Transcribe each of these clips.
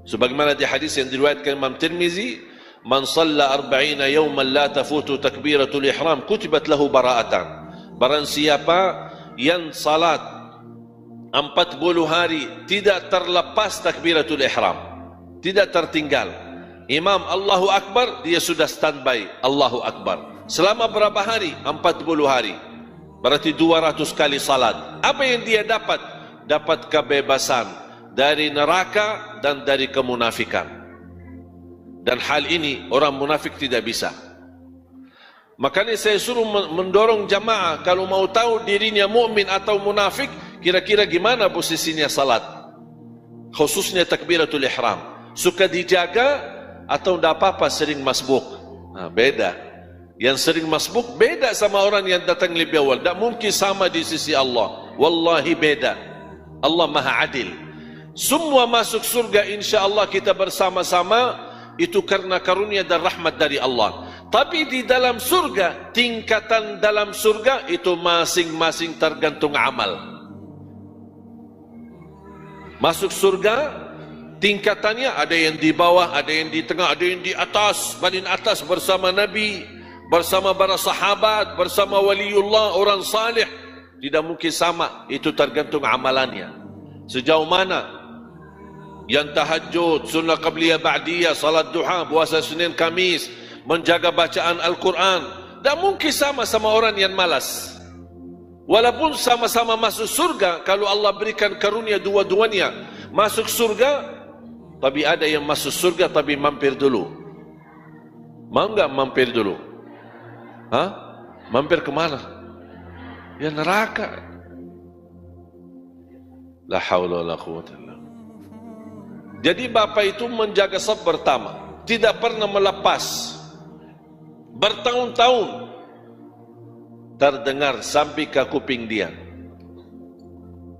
Sebagaimana di hadis yang diriwayatkan Imam Tirmizi, "Man shalla 40 yawman la tafutu takbiratul ihram kutibat lahu bara'atan." Barang siapa yang salat 40 hari tidak terlepas takbiratul ihram, tidak tertinggal, imam Allahu Akbar, dia sudah standby Allahu Akbar. Selama berapa hari? 40 hari. Berarti 200 kali salat. Apa yang dia dapat? Dapat kebebasan dari neraka dan dari kemunafikan. Dan hal ini orang munafik tidak bisa. Makanya saya suruh mendorong jamaah, kalau mau tahu dirinya mukmin atau munafik, kira-kira gimana posisinya salat, khususnya takbiratul ihram. Suka dijaga atau tidak apa-apa sering masbuk? Nah, beda. Yang sering masbuk beda sama orang yang datang lebih awal. Tak mungkin sama di sisi Allah. Wallahi beda. Allah maha adil. Semua masuk surga insya Allah kita bersama-sama, itu karena karunia dan rahmat dari Allah. Tapi di dalam surga, tingkatan dalam surga itu masing-masing tergantung amal. Masuk surga tingkatannya ada yang di bawah, ada yang di tengah, ada yang di atas, paling atas bersama Nabi, bersama para sahabat, bersama waliullah, orang salih. Tidak mungkin sama, itu tergantung amalannya. Sejauh mana yang tahajud, sunnah qabliyah ba'diyah, salat duha, puasa Senin Kamis, menjaga bacaan Al-Quran, tidak mungkin sama orang yang malas. Walaupun sama-sama masuk surga, kalau Allah berikan karunia dua-duanya masuk surga, tapi ada yang masuk surga tapi mampir dulu. Mau enggak mampir dulu? Hah? Mampir kemana? Ya neraka. La haula wala quwwata illa billah. Jadi bapak itu menjaga saf pertama, tidak pernah melepas. Bertahun-tahun terdengar sampai ke kuping dia.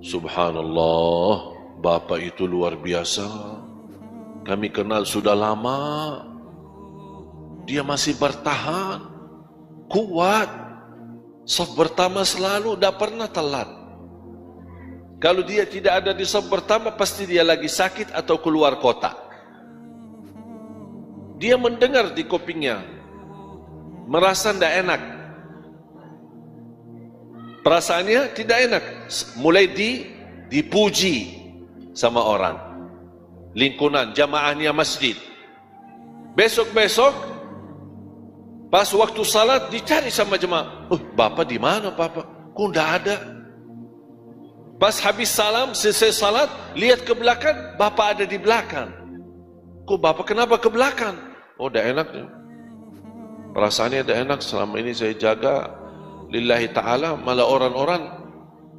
Subhanallah, bapak itu luar biasa. Kami kenal sudah lama. Dia masih bertahan, kuat. Saf pertama selalu, tidak pernah telat. Kalau dia tidak ada di saf pertama, pasti dia lagi sakit atau keluar kota. Dia mendengar di kupingnya, merasa tidak enak. Perasaannya tidak enak. Mulai dipuji sama orang, lingkungan, jamaahnya masjid. Besok-besok, pas waktu salat, dicari sama jemaah. Bapak di mana bapak? Kok tidak ada? Pas habis salam, selesai salat, lihat ke belakang, bapak ada di belakang. Kok bapak kenapa ke belakang? Oh, tidak enak. Perasaannya tidak enak. Selama ini saya jaga lillahi ta'ala, malah orang-orang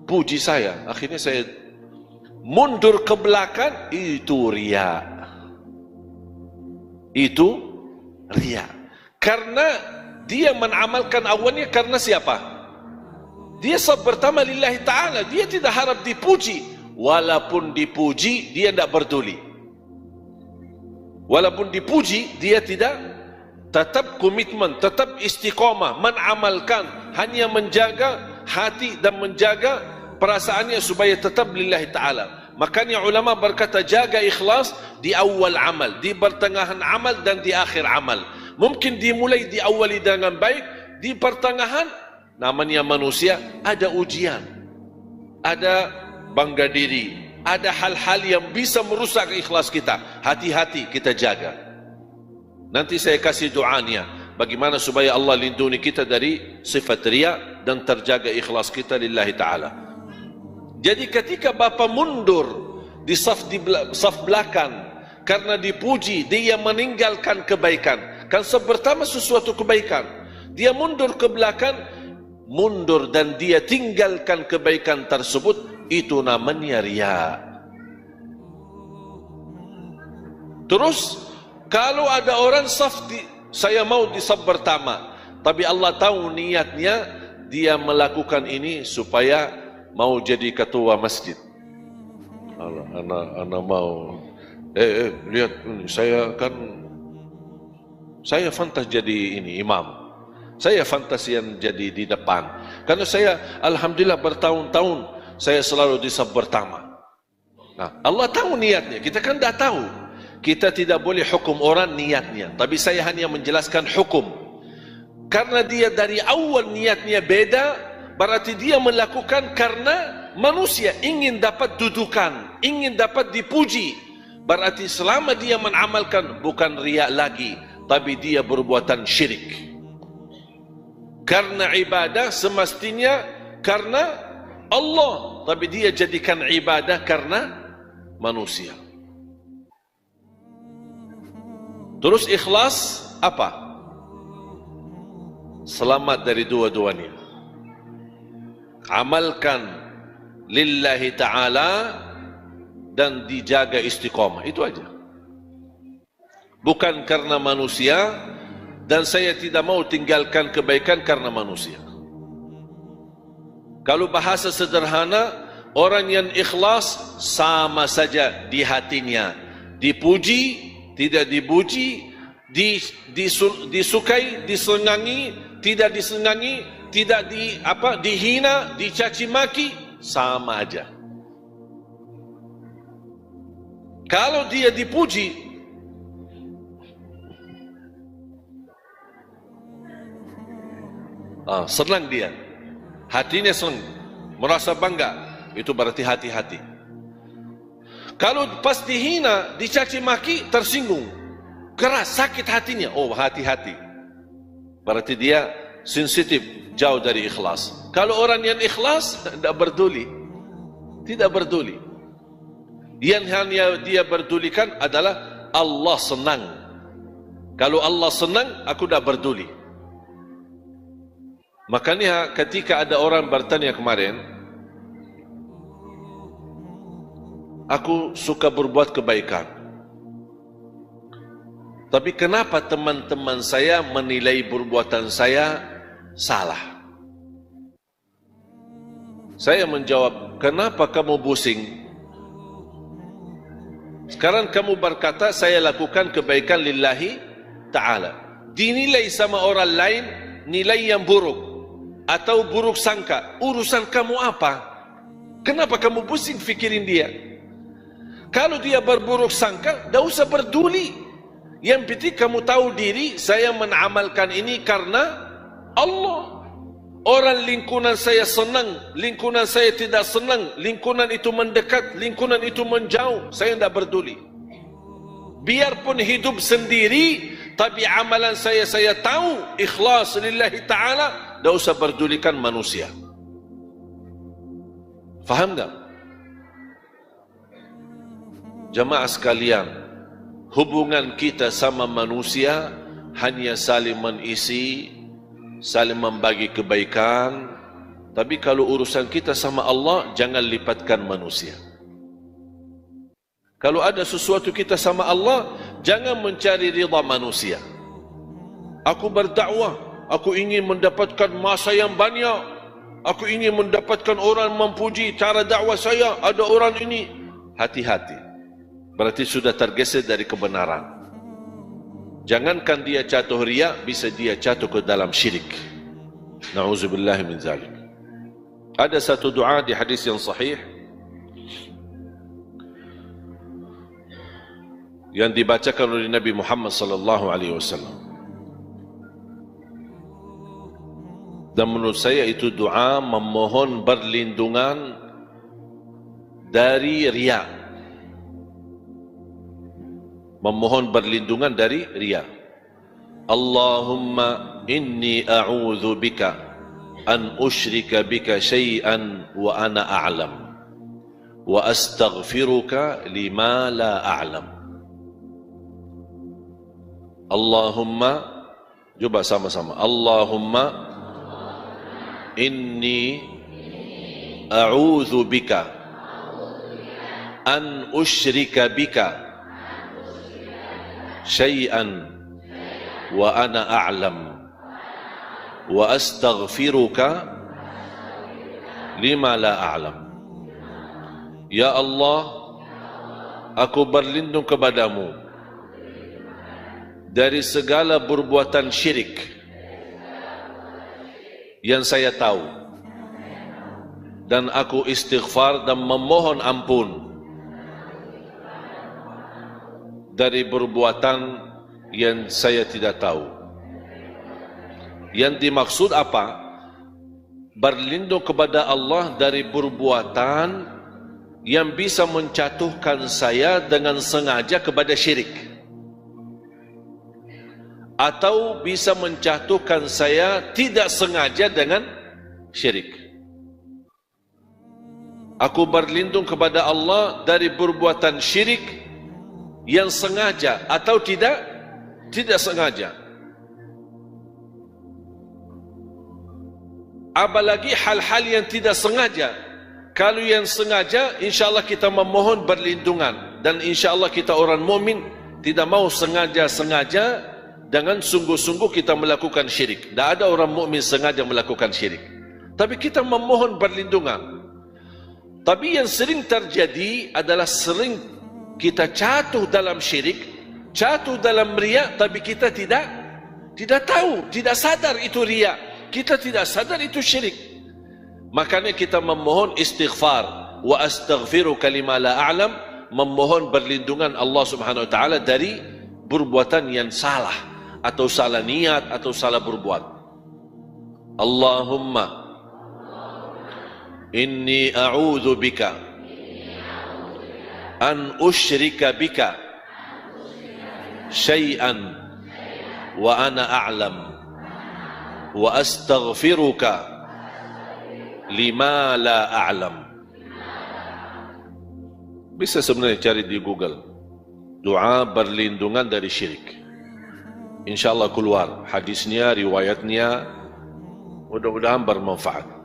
puji saya. Akhirnya saya mundur ke belakang. Itu riya. Itu riya. Karena dia menamalkan awalnya karena siapa? Dia saf pertama lillahi ta'ala. Dia tidak harap dipuji. Walaupun dipuji, dia tidak peduli. Walaupun dipuji, dia tidak, tetap komitmen, tetap istiqamah, menamalkan, hanya menjaga hati dan menjaga perasaannya supaya tetap lillahi ta'ala. Makanya ulama berkata, jaga ikhlas di awal amal, di pertengahan amal dan di akhir amal. Mungkin dimulai diawali dengan baik, di pertengahan, namanya manusia, ada ujian, ada bangga diri, ada hal-hal yang bisa merusak ikhlas kita. Hati-hati kita jaga. Nanti saya kasih doanya, bagaimana supaya Allah lindungi kita dari sifat riya dan terjaga ikhlas kita lillahi ta'ala. Jadi ketika bapak mundur di saf belakang karena dipuji, dia meninggalkan kebaikan. Kan saf pertama sesuatu kebaikan, dia mundur ke belakang, mundur dan dia tinggalkan kebaikan tersebut, itu namanya riya. Terus kalau ada orang saya mau di saf pertama, tapi Allah tahu niatnya dia melakukan ini supaya mau jadi ketua masjid. Anak mau lihat, saya fantas jadi ini imam. Saya fantasi yang jadi di depan. Karena saya alhamdulillah bertahun-tahun saya selalu di saf pertama. Nah, Allah tahu niatnya, kita kan tidak tahu. kita tidak boleh hukum orang niatnya, tapi saya hanya menjelaskan hukum. Karena dia dari awal niatnya beda, berarti dia melakukan karena manusia ingin dapat dudukan, ingin dapat dipuji. Berarti selama dia mengamalkan bukan riak lagi, tapi dia berbuatan syirik. Karena ibadah semestinya karena Allah, tapi dia jadikan ibadah karena manusia. Terus ikhlas apa? Selamat dari dua-duanya. Amalkan lillahi ta'ala dan dijaga istiqamah. Itu aja. Bukan karena manusia, dan saya tidak mau tinggalkan kebaikan karena manusia. Kalau bahasa sederhana, orang yang ikhlas sama saja di hatinya. Dipuji, tidak dipuji, disukai, disenangi, tidak disenangi, tidak dihina, dicaci maki, sama aja. Kalau dia dipuji, senang dia, hatinya senang, merasa bangga, itu berarti hati-hati. Kalau pas dihina, dicaci maki, tersinggung, keras, sakit hatinya, oh hati-hati, berarti dia sensitif, jauh dari ikhlas. Kalau orang yang ikhlas, tidak peduli, tidak peduli. Yang hanya dia pedulikan adalah Allah senang. Kalau Allah senang, aku tidak peduli. Makanya ketika ada orang bertanya kemarin, aku suka berbuat kebaikan, tapi kenapa teman-teman saya menilai perbuatan saya salah? Saya menjawab, kenapa kamu pusing? Sekarang kamu berkata, saya lakukan kebaikan lillahi ta'ala. Dinilai sama orang lain, nilai yang buruk, atau buruk sangka. Urusan kamu apa? Kenapa kamu pusing fikirin dia? Kalau dia berburuk sangka, tidak usah peduli. Yang penting kamu tahu diri, saya menamalkan ini karena Allah. Orang lingkungan saya senang, lingkungan saya tidak senang, lingkungan itu mendekat, lingkungan itu menjauh, saya tidak peduli. Biarpun hidup sendiri, tapi amalan saya tahu, ikhlas lillahi ta'ala, tidak usah pedulikan manusia. Faham tak? Jamaah sekalian, hubungan kita sama manusia hanya saling mengisi, saling membagi kebaikan. Tapi kalau urusan kita sama Allah, jangan lipatkan manusia. Kalau ada sesuatu kita sama Allah, jangan mencari ridha manusia. Aku berdakwah, aku ingin mendapatkan masa yang banyak, aku ingin mendapatkan orang memuji cara dakwah saya, ada orang ini. Hati-hati, berarti sudah tergeser dari kebenaran. Jangankan dia jatuh riya, bisa dia jatuh ke dalam syirik. Na'udzubillah min zalik. Ada satu doa di hadis yang sahih yang dibacakan oleh Nabi Muhammad sallallahu alaihi wasallam. Dan menurut saya itu doa memohon perlindungan dari riya. Memohon perlindungan dari riya. Allahumma inni a'udzu bika an usyrika bika syai'an wa ana a'lam wa astaghfiruka lima la a'lam. Allahumma, coba sama-sama. Allahumma inni a'udzu bika an usyrika bika syai'an wa ana a'lam wa astaghfiruka lima la a'lam. Ya Allah, aku berlindung kepadamu dari segala perbuatan syirik yang saya tahu, dan aku istighfar dan memohon ampun dari perbuatan yang saya tidak tahu. Yang dimaksud apa? Berlindung kepada Allah dari perbuatan yang bisa menjatuhkan saya dengan sengaja kepada syirik, atau bisa menjatuhkan saya tidak sengaja dengan syirik. Aku berlindung kepada Allah dari perbuatan syirik yang sengaja atau tidak sengaja. Apalagi hal-hal yang tidak sengaja. Kalau yang sengaja, insyaAllah kita memohon berlindungan. Dan insyaAllah kita orang mukmin tidak mau sengaja-sengaja dengan sungguh-sungguh kita melakukan syirik. Tidak ada orang mukmin sengaja melakukan syirik. Tapi kita memohon berlindungan. Tapi yang sering terjadi adalah sering kita jatuh dalam syirik, jatuh dalam riya, tapi kita tidak tahu, tidak sadar itu riya. Kita tidak sadar itu syirik. Makanya kita memohon istighfar. Wa astaghfiruka lima la a'lam. Memohon berlindungan Allah subhanahu wa ta'ala dari perbuatan yang salah, atau salah niat, atau salah berbuat. Allahumma inni a'udhu bika an usyrika bika syai'an wa ana a'lam wa astaghfiruka lima la a'lam. Bisa sebenarnya cari di Google doa berlindungan dari syirik, InsyaAllah keluar hadisnya, riwayatnya. Mudah-mudahan bermanfaat.